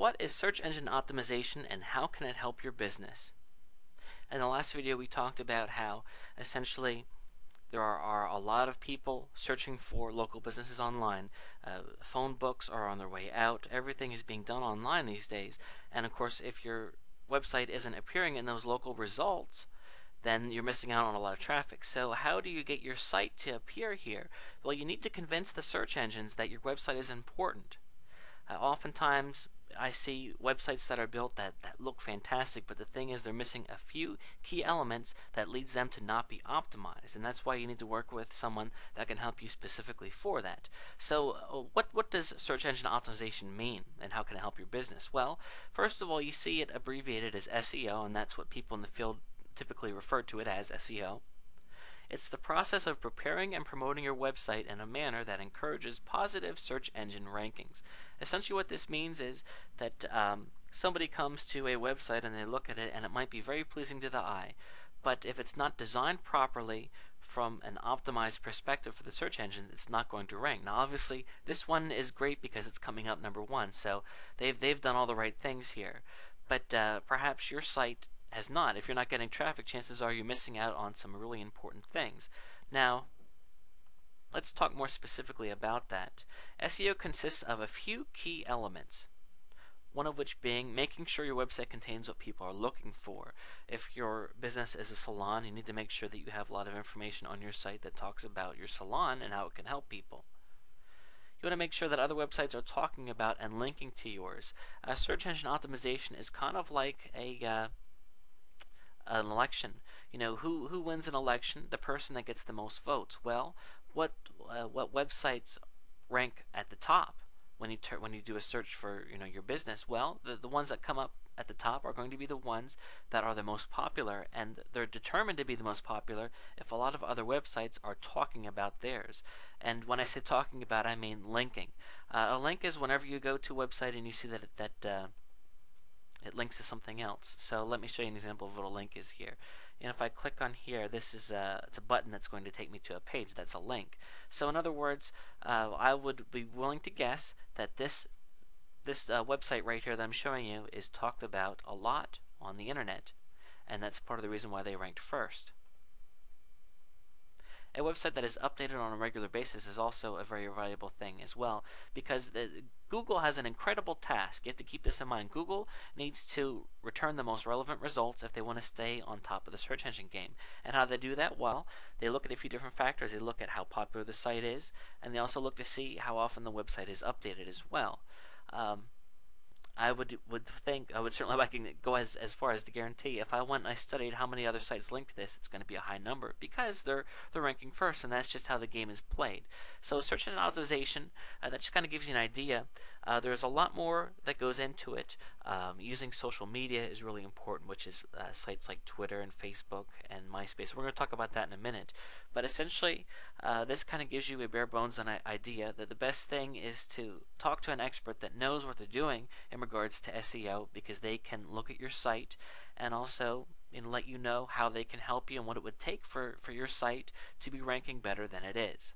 what is search engine optimization and how can it help your business? In the last video we talked about how essentially there are a lot of people searching for local businesses online. Phone books are on their way out. Everything is being done online these days. And of course, if your website isn't appearing in those local results, then you're missing out on a lot of traffic. So how do you get your site to appear here? Well, you need to convince the search engines that your website is important. Oftentimes, I see websites that are built that look fantastic, but the thing is they're missing a few key elements that leads them to not be optimized, and that's why you need to work with someone that can help you specifically for that. So what does search engine optimization mean, and how can it help your business? Well, first of all, you see it abbreviated as SEO, and that's what people in the field typically refer to it as, SEO. It's the process of preparing and promoting your website in a manner that encourages positive search engine rankings. Essentially what this means is that somebody comes to a website and they look at it and it might be very pleasing to the eye, but if it's not designed properly from an optimized perspective for the search engine, it's not going to rank. Now obviously this one is great because it's coming up #1, so they've done all the right things here, but perhaps your site has not. If you're not getting traffic, chances are you're missing out on some really important things. Now, let's talk more specifically about that. SEO consists of a few key elements, one of which being making sure your website contains what people are looking for. If your business is a salon, you need to make sure that you have a lot of information on your site that talks about your salon and how it can help people. You want to make sure that other websites are talking about and linking to yours. Search engine optimization is kind of like an election. You know, who wins an election? The person that gets the most votes. Well, what websites rank at the top when you do a search for your business? Well, the ones that come up at the top are going to be the ones that are the most popular, and they're determined to be the most popular if a lot of other websites are talking about theirs. And when I say talking about, I mean linking. A link is whenever you go to a website and you see that it links to something else. So let me show you an example of what a link is here. And if I click on here, this is it's a button that's going to take me to a page. That's a link. So in other words, I would be willing to guess that this website right here that I'm showing you is talked about a lot on the internet, and that's part of the reason why they ranked first. A website that is updated on a regular basis is also a very valuable thing as well, because Google has an incredible task. You have to keep this in mind. Google needs to return the most relevant results if they want to stay on top of the search engine game. And how do they do that? Well, they look at a few different factors. They look at how popular the site is, and they also look to see how often the website is updated as well. I would certainly, I can go as far as to guarantee if I went and I studied how many other sites link to this, it's going to be a high number because they're ranking first, and that's just how the game is played. So search engine optimization, that just kind of gives you an idea. There's a lot more that goes into it. Using social media is really important, which is sites like Twitter and Facebook and MySpace. We're going to talk about that in a minute. But essentially, this kind of gives you a bare bones idea that the best thing is to talk to an expert that knows what they're doing in regards to SEO, because they can look at your site and also let you know how they can help you and what it would take for your site to be ranking better than it is.